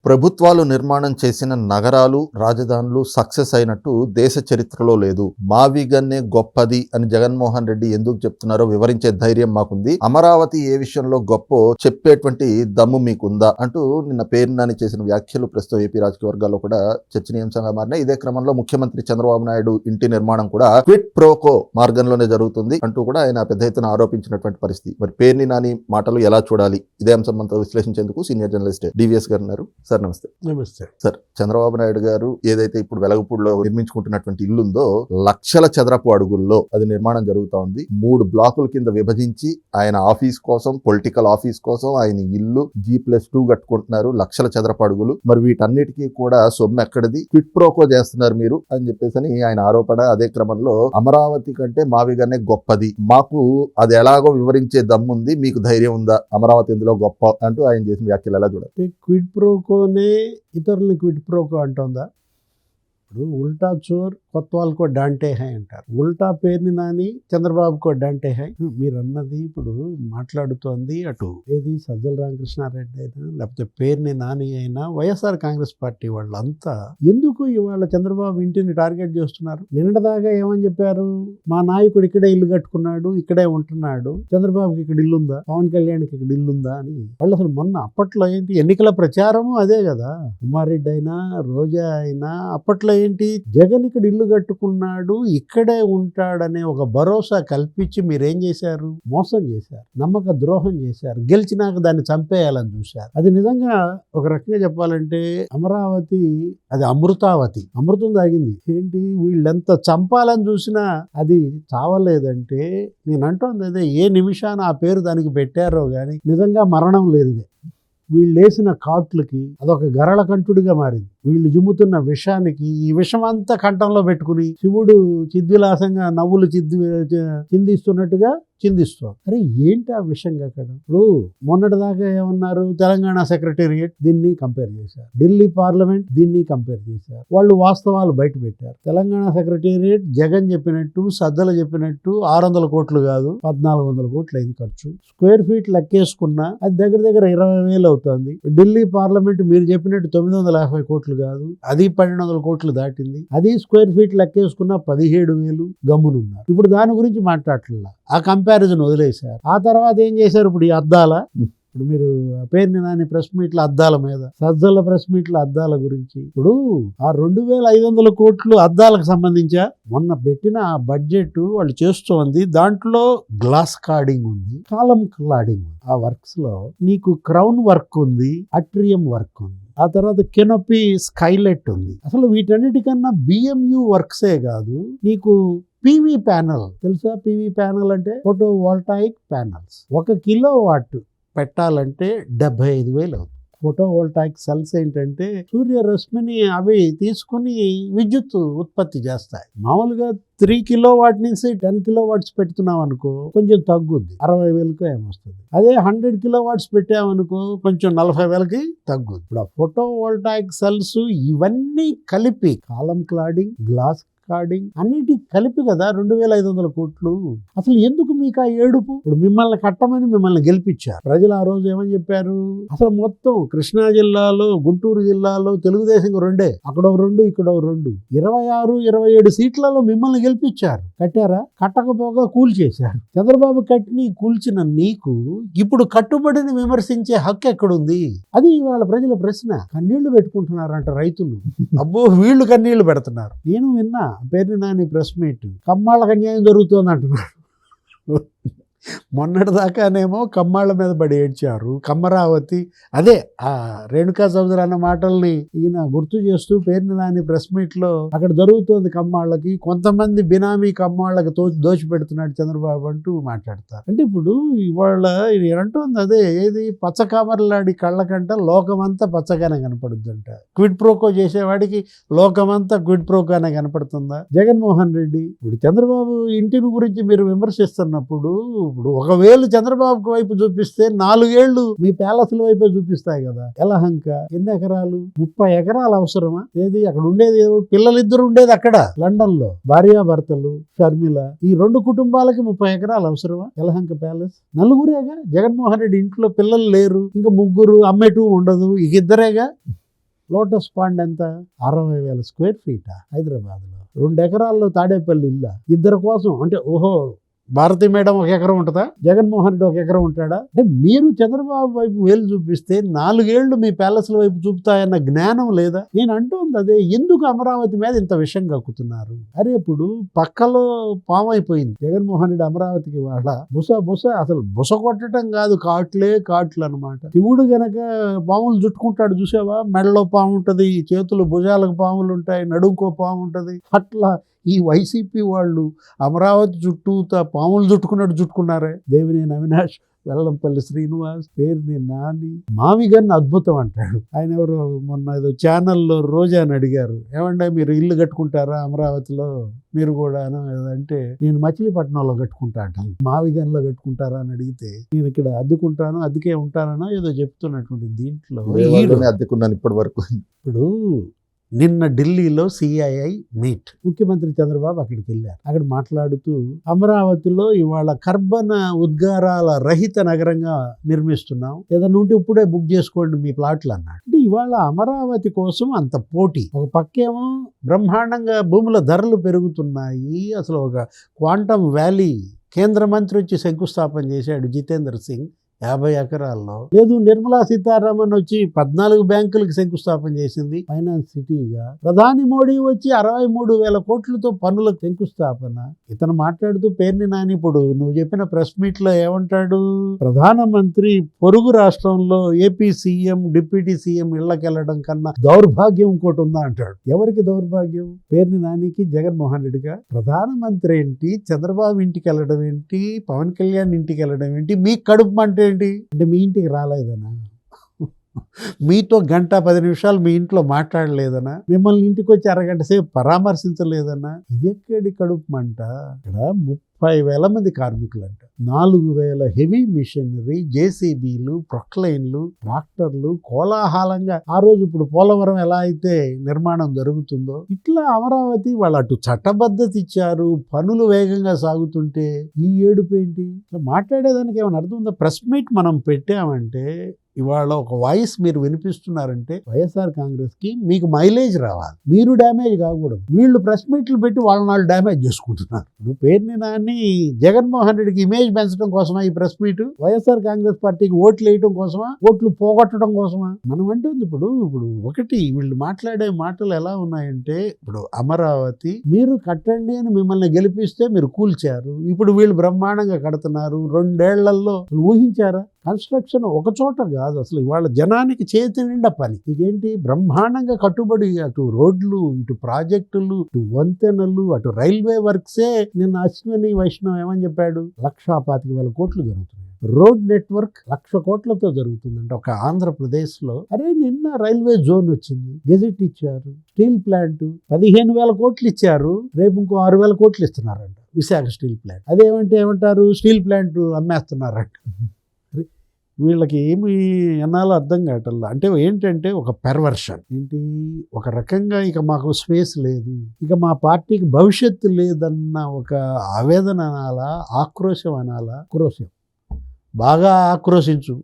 ప్రభుత్వాలు నిర్మాణం చేసిన నగరాలు, రాజధానులు సక్సెస్ అయినట్టు దేశ చరిత్రలో లేదు. మావిగన్నే గొప్పది అని జగన్మోహన్ రెడ్డి ఎందుకు చెప్తున్నారో వివరించే ధైర్యం మాకుంది. అమరావతి ఏ విషయంలో గొప్ప చెప్పేటువంటి దమ్ము మీకుందా అంటూ నిన్న పేరు నాని చేసిన వ్యాఖ్యలు ప్రస్తుతం ఏపీ రాజకీయ వర్గాల్లో కూడా చర్చనీయాంశంగా మారినాయి. ఇదే క్రమంలో ముఖ్యమంత్రి చంద్రబాబు నాయుడు ఇంటి నిర్మాణం కూడా క్విట్ ప్రోకో మార్గంలోనే జరుగుతుంది అంటూ కూడా ఆయన పెద్ద ఎత్తున ఆరోపించినటువంటి పరిస్థితి. మరి పేర్ని నాని మాటలు ఎలా చూడాలి? ఇదే అంశం మనతో విశ్లేషించేందుకు సీనియర్ జర్నలిస్ట్ డివిఎస్ గారు ఉన్నారు. సార్ నమస్తే. నమస్తే సార్, చంద్రబాబు నాయుడు గారు ఏదైతే ఇప్పుడు వెలగపూడిలో నిర్మించుకుంటున్నటువంటి ఇల్లు ఉందో లక్షల చదరపు అడుగుల్లో అది నిర్మాణం జరుగుతూ ఉంది. 3 బ్లాకుల కింద విభజించి ఆయన ఆఫీస్ కోసం, పొలిటికల్ ఆఫీస్ కోసం ఆయన ఇల్లు G+2 కట్టుకుంటున్నారు. లక్షల చదరపు అడుగులు. మరి వీటన్నిటికీ కూడా సొమ్ము ఎక్కడిది? క్విట్ ప్రోకో చేస్తున్నారు మీరు అని చెప్పేసి ఆయన ఆరోపణ. అదే క్రమంలో అమరావతి కంటే మావిగానే గొప్పది, మాకు అది ఎలాగో వివరించే దమ్ముంది, మీకు ధైర్యం ఉందా అమరావతి ఇందులో గొప్ప అంటూ ఆయన చేసిన వ్యాఖ్యలు ఎలా చూడాలి? క్విడ్ ప్రోకోనే ఇతరులని క్విడ్ ప్రోకో అంటుందా? ఇప్పుడు ఉల్టా చోర్ కొత్వాల్కో డాంటే హై అంటారు. ఉల్టా పేర్ని నాని చంద్రబాబుకో డాంటే హై. మీరు అన్నది ఇప్పుడు మాట్లాడుతోంది అటు ఏది సజ్జల రామకృష్ణారెడ్డి అయినా లేకపోతే పేర్ని నాని అయినా వైఎస్ఆర్ కాంగ్రెస్ పార్టీ వాళ్ళంతా ఎందుకు ఇవాళ చంద్రబాబు ఇంటిని టార్గెట్ చేస్తున్నారు? నిన్నటిదాకా ఏమని చెప్పారు? మా నాయకుడు ఇక్కడే ఇల్లు కట్టుకున్నాడు, ఇక్కడే ఉంటున్నాడు, చంద్రబాబుకి ఇక్కడ ఇల్లుందా, పవన్ కళ్యాణ్కి ఇక్కడ ఇల్లుందా అని. వాళ్ళు అసలు మొన్న అప్పట్లో ఏంటి ఎన్నికల ప్రచారము అదే కదా. కుమారెడ్డి అయినా రోజా అయినా అప్పట్లో ఏంటి, జగన్ ఇక్కడ ఇల్లు కట్టుకున్నాడు, ఇక్కడే ఉంటాడనే ఒక భరోసా కల్పించి మీరేం చేశారు? మోసం చేశారు, నమ్మక ద్రోహం చేశారు, గెలిచినాక దాన్ని చంపేయాలని చూశారు. అది నిజంగా ఒక రకంగా చెప్పాలంటే అమరావతి అది అమృతావతి, అమృతం తాగింది. ఏంటి వీళ్ళెంత చంపాలని చూసినా అది చావలేదంటే నేను అంటోంది అదే. ఏ నిమిషాన ఆ పేరు దానికి పెట్టారో కానీ నిజంగా మరణం లేదు. వీళ్ళు వేసిన కాట్లకి అదొక గరళ కంఠుడిగా మారింది. వీళ్ళు జుమ్ముతున్న విషానికి ఈ విషం అంతా కంఠంలో పెట్టుకుని శివుడు చిద్విలాసంగా నవ్వులు చిందిస్తున్నట్టుగా చిందిస్తుంది. అరే ఏంటి ఆ విషయంగా అక్కడ? ఇప్పుడు మొన్నటిదాకా ఏమన్నారు? తెలంగాణ సెక్రటేరియట్ దీన్ని కంపేర్ చేశారు, ఢిల్లీ పార్లమెంట్ దీన్ని కంపేర్ చేశారు. వాళ్ళు వాస్తవాలు బయట పెట్టారు. తెలంగాణ సెక్రటేరియట్ జగన్ చెప్పినట్టు సజ్జల చెప్పినట్టు 600 కోట్లు కాదు 1400 కోట్లు అయింది ఖర్చు. స్క్వేర్ ఫీట్ లెక్కేసుకున్నా అది దగ్గర దగ్గర 20,000 అవుతుంది. ఢిల్లీ పార్లమెంట్ మీరు చెప్పినట్టు 950 కోట్లు కాదు, అది 1200 కోట్లు దాటింది. అది స్క్వేర్ ఫీట్ లెక్కేసుకున్న 17,000 గమ్మునున్నారు. ఇప్పుడు దాని గురించి మాట్లాడట్లా, ఆ కంపారిజన్ వదిలేశారు. ఆ తర్వాత ఏం చేశారు? ఇప్పుడు ఈ అద్దాల, ఇప్పుడు మీరు పేర్ని నాని ప్రెస్ మీట్ల అద్దాల మీద, సజ్జల ప్రెస్ మీట్ల అద్దాల గురించి, ఇప్పుడు ఆ 2,500 కోట్లు అద్దాలకు సంబంధించా మొన్న పెట్టిన ఆ బడ్జెట్ వాళ్ళు చేస్తోంది. దాంట్లో గ్లాస్ కార్డింగ్ ఉంది, కాలం క్లాడింగ్ ఉంది. ఆ వర్క్స్ లో నీకు క్రౌన్ వర్క్ ఉంది, అట్రియం వర్క్ ఉంది, ఆ తర్వాత కెనోపీ స్కైలెట్ ఉంది. అసలు వీటన్నిటికన్నా BMU వర్క్సే కాదు, నీకు PV ప్యానల్ తెలుసా? PV ప్యానల్ అంటే ఫోటో వోల్టాయిక్ ప్యానల్స్. 1 కిలోవాట్ పెట్టాలంటే 75,000 అవుతుంది. ఫోటో వోల్టాయిక్ సెల్స్ ఏంటంటే సూర్యరశ్మిని అవి తీసుకుని విద్యుత్ ఉత్పత్తి చేస్తాయి. మామూలుగా 3 కిలోవాట్ నుంచి 10 కిలోవాట్స్ పెడుతున్నాం అనుకో కొంచెం తగ్గుద్ది, 60,000కు ఏమొస్తుంది. అదే 100 కిలోవాట్స్ పెట్టామనుకో కొంచెం 40,000కి తగ్గుద్ది. ఇప్పుడు ఆ ఫోటో వోల్టాయిక్ సెల్స్ ఇవన్నీ కలిపి కాలం క్లాడింగ్, గ్లాస్ కార్డింగ్ అన్నిటి కలిపి కదా 2,500 కోట్లు. అసలు ఎందుకు మీకు ఆ ఏడుపు? ఇప్పుడు మిమ్మల్ని కట్టమని మిమ్మల్ని గెలిపించారు ప్రజలు. ఆ రోజు ఏమని చెప్పారు? అసలు మొత్తం కృష్ణా జిల్లాలో, గుంటూరు జిల్లాలో తెలుగుదేశం 2, అక్కడ 2, ఇక్కడ 2, 26, 27 సీట్లలో మిమ్మల్ని గెలిపించారు. కట్టారా? కట్టకపోగా కూల్చేశారు. చంద్రబాబు కట్టిని కూల్చిన నీకు ఇప్పుడు కట్టుబడిని విమర్శించే హక్కు ఎక్కడుంది? అది ఇవాళ ప్రజల ప్రశ్న. కన్నీళ్లు పెట్టుకుంటున్నారంట రైతులు. అబ్బో వీళ్ళు కన్నీళ్లు పెడుతున్నారు. నేను విన్నా పేర్ని నాని ప్రెస్ మీట్, కమ్మాళ్ళకి అన్యాయం జరుగుతుంది అంటున్నారు. మొన్నటిదాకానేమో కమ్మాళ్ళ మీద పడి ఏడ్చారు. కమ్మరావతి అదే ఆ రేణుకా చౌదరి అన్న మాటల్ని ఈయన గుర్తు చేస్తూ పేర్ని నాని ప్రెస్ మీట్ లో అక్కడ జరుగుతోంది కమ్మాళ్ళకి, కొంతమంది బినామీ కమ్మాళ్ళకి దోచిపెడుతున్నాడు చంద్రబాబు అంటూ మాట్లాడతారు. అంటే ఇప్పుడు ఇవాళ అంటుంది అదే, ఏది పచ్చకామర్లాడి కళ్ళకంట లోకమంతా పచ్చగానే కనపడుద్దంట. క్విడ్ ప్రోకో చేసేవాడికి లోకమంతా క్విడ్ ప్రోకోనే కనపడుతుందా? జగన్మోహన్ రెడ్డి ఇప్పుడు చంద్రబాబు ఇంటిని గురించి మీరు విమర్శిస్తున్నప్పుడు ఇప్పుడు ఒకవేళ చంద్రబాబు వైపు చూపిస్తే 4 ఏళ్లు మీ ప్యాలెస్ల వైపే చూపిస్తాయి కదా. యలహంక ఎన్ని ఎకరాలు? 30 ఎకరాలు అవసరమా? ఏది అక్కడ ఉండేది? పిల్లలిద్దరు ఉండేది అక్కడ లండన్ లో, భార్యాభర్తలు షర్మిల. ఈ 2 కుటుంబాలకి 30 ఎకరాలు అవసరమా? యలహంక ప్యాలెస్ నలుగురేగా. జగన్మోహన్ రెడ్డి ఇంట్లో పిల్లలు లేరు, ఇంకా 3, అమ్మేటూ ఉండదు, ఇక 2గా. లోటస్ పాండ్ ఎంత 60,000 స్క్వేర్ ఫీటా హైదరాబాద్లో. 2 ఎకరాల్లో తాడేపల్లి ఇల్లా ఇద్దరి కోసం. అంటే ఓహో భారతి మేడం 1 ఎకరం ఉంటుందా, జగన్మోహన్ రెడ్డి 1 ఎకరం ఉంటాడా? అంటే మీరు చంద్రబాబు వైపు వేలు చూపిస్తే 4 ఏళ్లు మీ ప్యాలెస్ల వైపు చూపుతాయన్న జ్ఞానం లేదా? నేను అంటోంది అదే. ఎందుకు అమరావతి మీద ఇంత విషం కక్కుతున్నారు? అరే ఇప్పుడు పక్కలో పాము అయిపోయింది జగన్మోహన్ రెడ్డి అమరావతికి. వాళ్ళ బుస అసలు బుస కొట్టడం కాదు, కాట్లు అనమాట. శివుడు గనక పాములు చుట్టుకుంటాడు చూసావా, మెడలో పాము ఉంటది, చేతులు భుజాలకు పాములు ఉంటాయి, నడుంకో పాము ఉంటది. అట్లా ఈ వైసీపీ వాళ్ళు అమరావతి చుట్టూతా పాములు చుట్టుకున్నట్టు చుట్టుకున్నారే. దేవినేని అవినాష్, వెల్లంపల్లి శ్రీనివాస్, పేరుని నాని, మావిగన్ అద్భుతం అంటాడు ఆయన. ఎవరు మొన్న ఏదో ఛానల్లో రోజా అని అడిగారు, ఏమంటే మీరు ఇల్లు కట్టుకుంటారా అమరావతిలో మీరు కూడా అంటే, నేను మచిలీపట్నంలో కట్టుకుంటా అంటాను. మావిగన్లో కట్టుకుంటారా అని అడిగితే, నేను ఇక్కడ అద్దెకుంటాను, అద్దెకే ఉంటానో ఏదో చెప్తున్నటువంటి దీంట్లో అద్దెకున్నాను ఇప్పటి వరకు. ఇప్పుడు నిన్న ఢిల్లీలో సిఐఐ మీట్, ముఖ్యమంత్రి చంద్రబాబు అక్కడికి వెళ్ళారు. అక్కడ మాట్లాడుతూ అమరావతిలో ఇవాళ కర్బన ఉద్గారాల రహిత నగరంగా నిర్మిస్తున్నాం, ఏదైనా ఉంటే ఇప్పుడే బుక్ చేసుకోండి మీ ప్లాట్లు అన్నాడు. అంటే ఇవాళ అమరావతి కోసం అంత పోటీ. ఒక పక్కేమో బ్రహ్మాండంగా భూముల ధరలు పెరుగుతున్నాయి, అసలు ఒక క్వాంటమ్ వ్యాలీ కేంద్ర మంత్రి వచ్చి శంకుస్థాపన చేశాడు జితేంద్ర సింగ్ 50 ఎకరాల్లో. లేదు నిర్మలా సీతారామన్ వచ్చి 14 బ్యాంకులకు శంకుస్థాపన చేసింది ఫైనాన్స్ సిటీగా. ప్రధాని మోడీ వచ్చి 63,000 కోట్లతో పన్నులకు శంకుస్థాపన. ఇతను మాట్లాడుతూ పేర్ని నాని ఇప్పుడు నువ్వు చెప్పిన ప్రెస్ మీట్ లో ఏమంటాడు, ప్రధానమంత్రి పొరుగు రాష్ట్రంలో ఏపీ సీఎం డిప్యూటీ సీఎం ఇళ్లకెళ్లడం కన్నా దౌర్భాగ్యం ఇంకోటి ఉందా అంటాడు. ఎవరికి దౌర్భాగ్యం? పేర్ని నానికి, జగన్మోహన్ రెడ్డిగా. ప్రధానమంత్రి ఏంటి, చంద్రబాబు ఇంటికి వెళ్ళడం ఏంటి, పవన్ కళ్యాణ్ ఇంటికి వెళ్ళడం ఏంటి, మీ కడుపు అంటే అంటే మీ ఇంటికి రాలేదనా, మీతో 1-10 నిమిషాలు మీ ఇంట్లో మాట్లాడలేదనా, మిమ్మల్ని ఇంటికి వచ్చి అరగంట సేపు పరామర్శించలేదనా? ఇదెక్కడి కడుపు మంట? ఇక్కడ 30,000 మంది కార్మికులు అంట, 4,000 హెవీ మిషనరీ, జేసీబీలు, ప్రొక్లైన్లు, ట్రాక్టర్లు కోలాహలంగా ఆ రోజు ఇప్పుడు పోలవరం ఎలా అయితే నిర్మాణం జరుగుతుందో ఇట్లా అమరావతి వాళ్ళు అటు చట్టబద్ధత ఇచ్చారు, పనులు వేగంగా సాగుతుంటే ఈ ఏడుపు ఏంటి? ఇట్లా మాట్లాడేదానికి ఏమైనా అర్థం ఉందా? ప్రెస్ మీట్ మనం పెట్టామంటే ఇవాళ ఒక వాయిస్ మీరు వినిపిస్తున్నారంటే వైఎస్ఆర్ కాంగ్రెస్ కి మీకు మైలేజ్ రావాలి, మీరు డ్యామేజ్ కాకూడదు. వీళ్ళు ప్రెస్ మీట్లు పెట్టి వాళ్ళు డ్యామేజ్ చేసుకుంటున్నారు. ఇప్పుడు పేర్ని నాని జగన్మోహన్ రెడ్డికి ఇమేజ్ పెంచడం కోసమా ఈ ప్రెస్ మీట్? వైఎస్ఆర్ కాంగ్రెస్ పార్టీకి ఓట్లు వేయడం కోసమా, ఓట్లు పోగొట్టడం కోసమా? మనం అంటుంది ఇప్పుడు ఒకటి వీళ్ళు మాట్లాడే మాటలు ఎలా ఉన్నాయంటే, ఇప్పుడు అమరావతి మీరు కట్టండి అని మిమ్మల్ని గెలిపిస్తే మీరు కూల్చారు, ఇప్పుడు వీళ్ళు బ్రహ్మాండంగా కడుతున్నారు. 2 ఏళ్లలో ఊహించారా? కన్స్ట్రక్షన్ ఒక చోట కాదు, అసలు ఇవాళ జనానికి చేతి నిండా పని. ఇదేంటి బ్రహ్మాండంగా కట్టుబడి, అటు రోడ్లు, ఇటు ప్రాజెక్టులు, ఇటు వంతెనలు, అటు రైల్వే వర్క్సే. నిన్న అశ్విని వైష్ణవ్ ఏమని చెప్పాడు, 1,25,000 కోట్లు జరుగుతున్నాయి. రోడ్ నెట్వర్క్ 1,00,000 కోట్లతో జరుగుతుందంట ఒక ఆంధ్రప్రదేశ్లో. అరే నిన్న రైల్వే జోన్ వచ్చింది, గెజెట్ ఇచ్చారు. స్టీల్ ప్లాంట్ 15,000 కోట్లు ఇచ్చారు, రేపు ఇంకో 6,000 కోట్లు ఇస్తున్నారంట విశాఖ స్టీల్ ప్లాంట్. అదేమంటే ఏమంటారు, స్టీల్ ప్లాంట్ అమ్మేస్తున్నారంట. వీళ్ళకి ఏమి అనాలో అర్థం కావట్లా. అంటే ఏంటంటే ఒక పెర్వర్షన్ ఏంటి, ఒక రకంగా ఇక మాకు స్పేస్ లేదు, ఇక మా పార్టీకి భవిష్యత్తు లేదన్న ఒక ఆవేదన అనాలా, ఆక్రోశం అనాలా? ఆక్రోశం, బాగా ఆక్రోశించు.